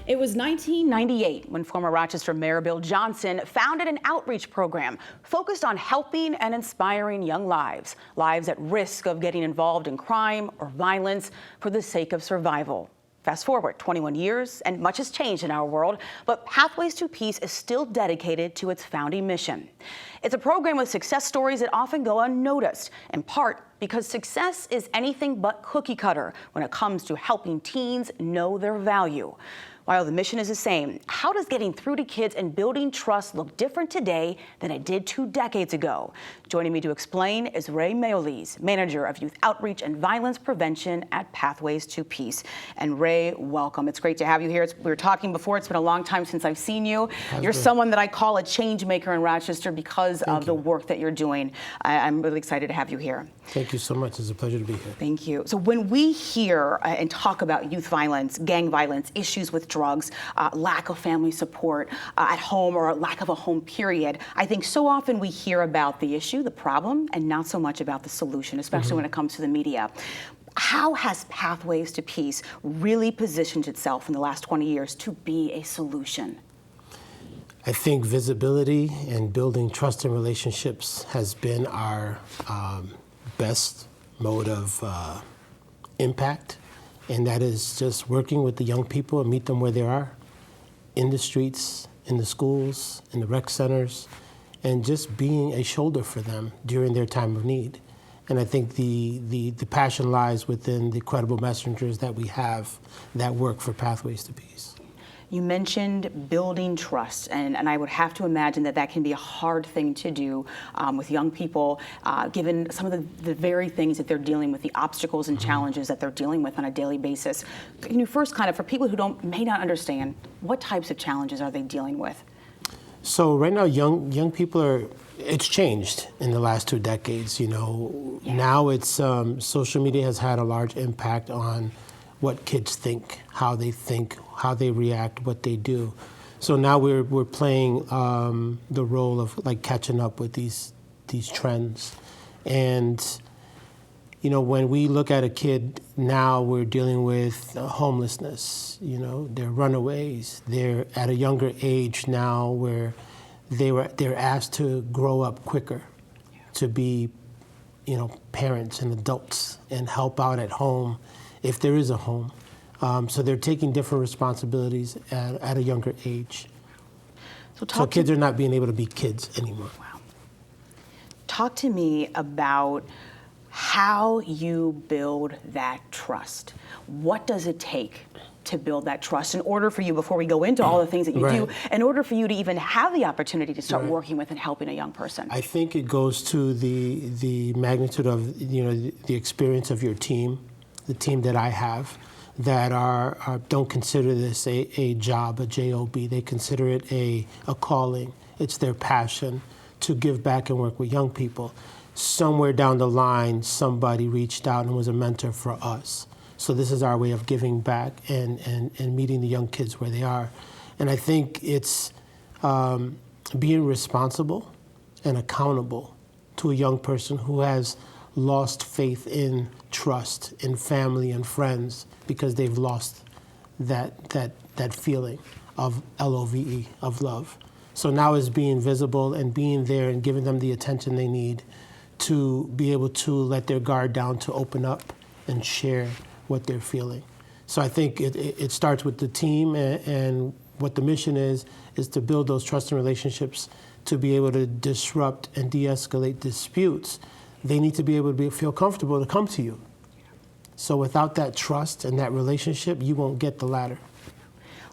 It was 1998 when former Rochester Mayor Bill Johnson founded an outreach program focused on helping and inspiring young lives at risk of getting involved in crime or violence for the sake of survival. Fast forward 21 years, and much has changed in our world, but Pathways to Peace is still dedicated to its founding mission. It's a program with success stories that often go unnoticed, in part because success is anything but cookie cutter when it comes to helping teens know their value. While the mission is the same, how does getting through to kids and building trust look different today than it did 2 decades ago? Joining me to explain is Ray Mayolis, Manager of Youth Outreach and Violence Prevention at Pathways to Peace. And Ray, welcome. It's great to have you here. We were talking before. It's been a long time since I've seen you. You're someone that I call a change maker in Rochester because of the work that you're doing. I'm really excited to have you here. Thank you so much. It's a pleasure to be here. Thank you. So when we hear and talk about youth violence, gang violence, issues with drugs, lack of family support at home, or a lack of a home period, I think so often we hear about the issue, the problem, and not so much about the solution, especially when it comes to the media. How has Pathways to Peace really positioned itself in the last 20 years to be a solution? I think visibility and building trust and relationships has been our best mode of impact. And that is just working with the young people and meet them where they are, in the streets, in the schools, in the rec centers, and just being a shoulder for them during their time of need. And I think the passion lies within the credible messengers that we have that work for Pathways to Peace. You mentioned building trust, and I would have to imagine that that can be a hard thing to do with young people, given some of the very things that they're dealing with, the obstacles and challenges that they're dealing with on a daily basis. Can you first kind of, for people who may not understand, what types of challenges are they dealing with? So right now, young people it's changed in the last 2 decades, you know. Yeah. Now it's, social media has had a large impact on what kids think, how they react, what they do. So now we're playing the role of like catching up with these trends. And you know, when we look at a kid now, we're dealing with homelessness. You know, they're runaways. They're at a younger age now where they're asked to grow up quicker, to be, you know, parents and adults and help out at home if there is a home. So they're taking different responsibilities at a younger age. So kids are not being able to be kids anymore. Wow. Talk to me about how you build that trust. What does it take to build that trust in order for you, before we go into all the things that you do, in order for you to even have the opportunity to start working with and helping a young person? I think it goes to the magnitude of, you know, the experience of your team, the team that I have, that don't consider this a job, a job. They consider it a calling. It's their passion to give back and work with young people. Somewhere down the line, somebody reached out and was a mentor for us. So this is our way of giving back and meeting the young kids where they are. And I think it's being responsible and accountable to a young person who has lost faith in trust in family and friends because they've lost that feeling of LOVE, of love. So now it's being visible and being there and giving them the attention they need to be able to let their guard down, to open up and share what they're feeling. So I think it starts with the team, and what the mission is to build those trust and relationships, to be able to disrupt and de-escalate disputes. They need to be able to feel comfortable to come to you. So without that trust and that relationship, you won't get the latter.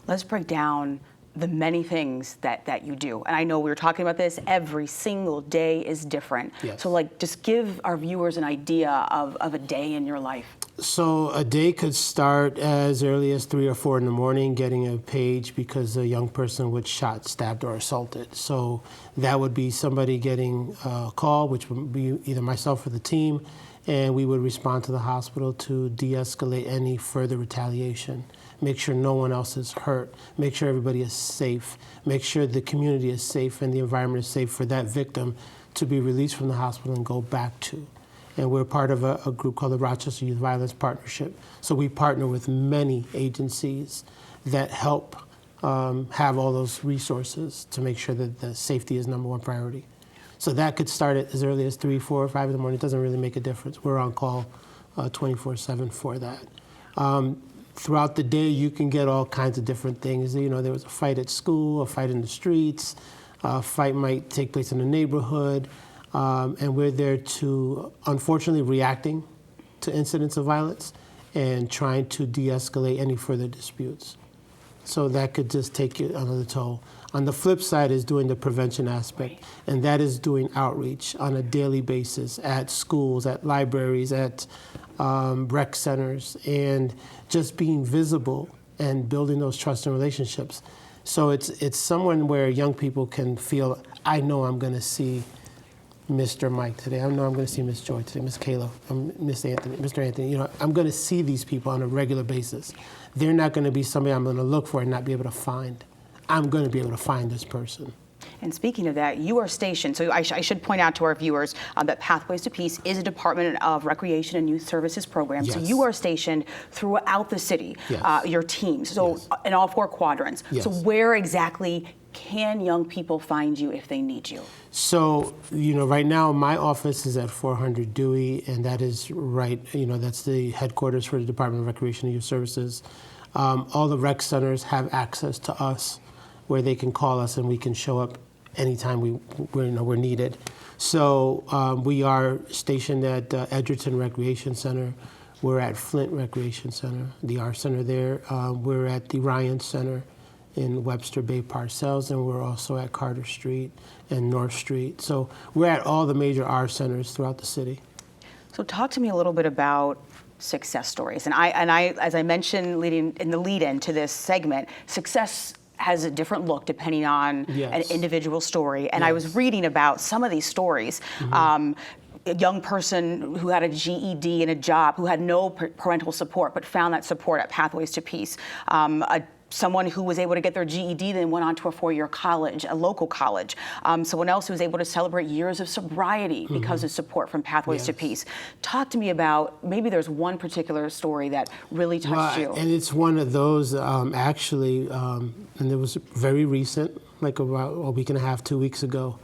Let's break down the many things that you do. And I know we were talking about this, every single day is different. Yes. So like, just give our viewers an idea of a day in your life. So a day could start as early as 3 or 4 in the morning, getting a page because a young person was shot, stabbed, or assaulted. So that would be somebody getting a call, which would be either myself or the team, and we would respond to the hospital to de-escalate any further retaliation. Make sure no one else is hurt, make sure everybody is safe, make sure the community is safe and the environment is safe for that victim to be released from the hospital and go back to. And we're part of a group called the Rochester Youth Violence Partnership. So we partner with many agencies that help have all those resources to make sure that the safety is number one priority. So that could start at as early as 3, 4, 5 in the morning. It doesn't really make a difference. We're on call 24/7 for that. Throughout the day, you can get all kinds of different things. You know, there was a fight at school, a fight in the streets, a fight might take place in the neighborhood, and we're there to, unfortunately, reacting to incidents of violence and trying to de-escalate any further disputes. So that could just take you another toll. On the flip side is doing the prevention aspect, and that is doing outreach on a daily basis at schools, at libraries, at rec centers, and just being visible and building those trust and relationships. So it's someone where young people can feel, I know I'm going to see Mr. Mike today. I know I'm going to see Miss Joy today, Miss Kayla, Miss Anthony, Mr. Anthony. You know, I'm going to see these people on a regular basis. They're not going to be somebody I'm going to look for and not be able to find. I'm going to be able to find this person. And speaking of that, you are stationed, so I should point out to our viewers that Pathways to Peace is a Department of Recreation and Youth Services program. Yes. So you are stationed throughout the city, Yes. Your teams, so Yes. in all 4 quadrants. Yes. So where exactly can young people find you if they need you? So, you know, right now my office is at 400 Dewey, and that is right, you know, that's the headquarters for the Department of Recreation and Youth Services. All the rec centers have access to us where they can call us and we can show up anytime we're needed. So we are stationed at Edgerton Recreation Center. We're at Flint Recreation Center, the R Center there. We're at the Ryan Center in Webster Bay Parcells, and we're also at Carter Street and North Street. So we're at all the major R centers throughout the city. So talk to me a little bit about success stories. And I, as I mentioned in the lead-in to this segment, success has a different look depending on Yes. an individual story. And I Yes. was reading about some of these stories. A young person who had a GED and a job, who had no parental support, but found that support at Pathways to Peace. Someone who was able to get their GED, then went on to a 4-year college, a local college. Someone else who was able to celebrate years of sobriety because of support from Pathways to Yes. Peace. Talk to me about, maybe there's one particular story that really touched you. And it's one of those, actually, and it was very recent, like about a week and a half, 2 weeks ago.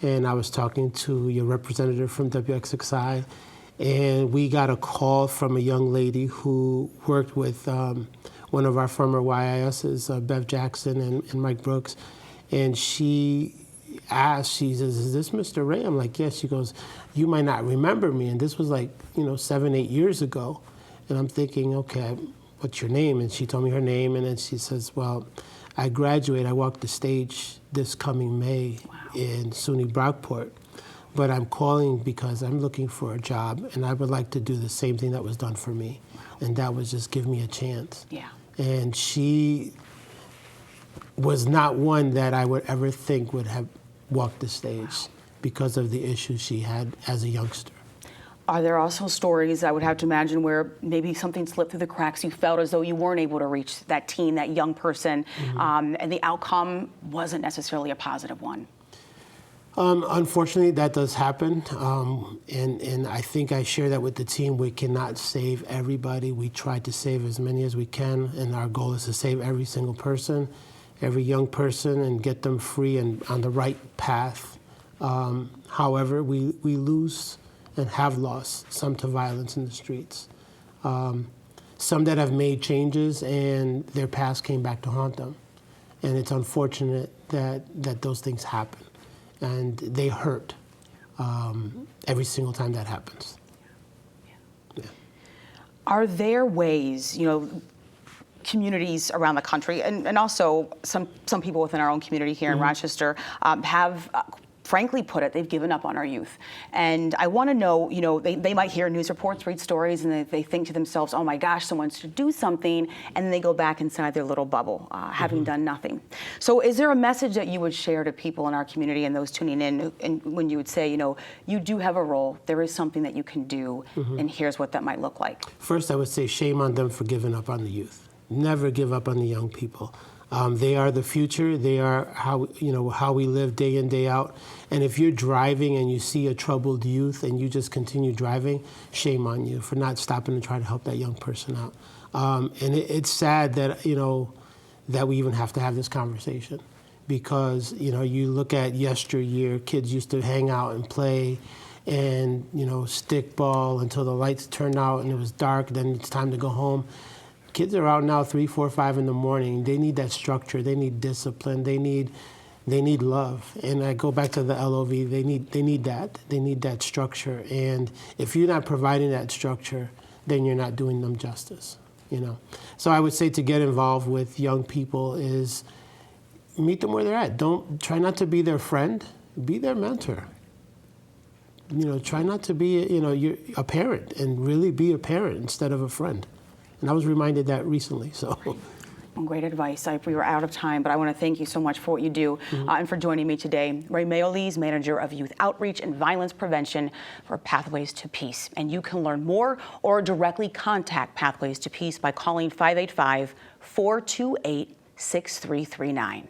And I was talking to your representative from WXXI, and we got a call from a young lady who worked with one of our former YISs, Bev Jackson and Mike Brooks. And she asked, she says, "Is this Mr. Ray?" I'm like, "Yes." She goes, "You might not remember me." And this was like, 7, 8 years ago. And I'm thinking, okay, what's your name? And she told me her name. And then she says, "Well, I graduate. I walk the stage this coming May in SUNY Brockport. But I'm calling because I'm looking for a job, and I would like to do the same thing that was done for me." And that was just give me a chance. Yeah. And she was not one that I would ever think would have walked the stage because of the issues she had as a youngster. Are there also stories, I would have to imagine, where maybe something slipped through the cracks, you felt as though you weren't able to reach that teen, that young person, and the outcome wasn't necessarily a positive one? Unfortunately, that does happen, and I think I share that with the team. We cannot save everybody. We try to save as many as we can, and our goal is to save every single person, every young person, and get them free and on the right path. However, we lose and have lost some to violence in the streets. Some that have made changes and their past came back to haunt them. And it's unfortunate that those things happen. And they hurt every single time that happens. Yeah. Are there ways, communities around the country, and also some people within our own community here in Rochester have frankly put it, they've given up on our youth. And I want to know, they might hear news reports, read stories, and they think to themselves, oh my gosh, someone should do something, and then they go back inside their little bubble, having done nothing. So is there a message that you would share to people in our community and those tuning in, and when you would say, you do have a role, there is something that you can do, and here's what that might look like? First, I would say shame on them for giving up on the youth. Never give up on the young people. They are the future. They are how we live day in, day out. And if you're driving and you see a troubled youth and you just continue driving, shame on you for not stopping to try to help that young person out. And it's sad that that we even have to have this conversation. Because, you know, you look at yesteryear, kids used to hang out and play and, you know, stick ball until the lights turned out and it was dark, then it's time to go home. Kids are out now 3, 4, 5 in the morning. They need that structure. They need discipline. They need love. And I go back to the LOV. They need that. They need that structure. And if you're not providing that structure, then you're not doing them justice, you know. So I would say to get involved with young people is meet them where they're at. Don't try not to be their friend. Be their mentor. You know, try not to be, you know, you're a parent, and really be a parent instead of a friend. And I was reminded that recently, so. Well, great advice. We were out of time, but I want to thank you so much for what you do and for joining me today. Ray Mayolis, Manager of Youth Outreach and Violence Prevention for Pathways to Peace. And you can learn more or directly contact Pathways to Peace by calling 585-428-6339.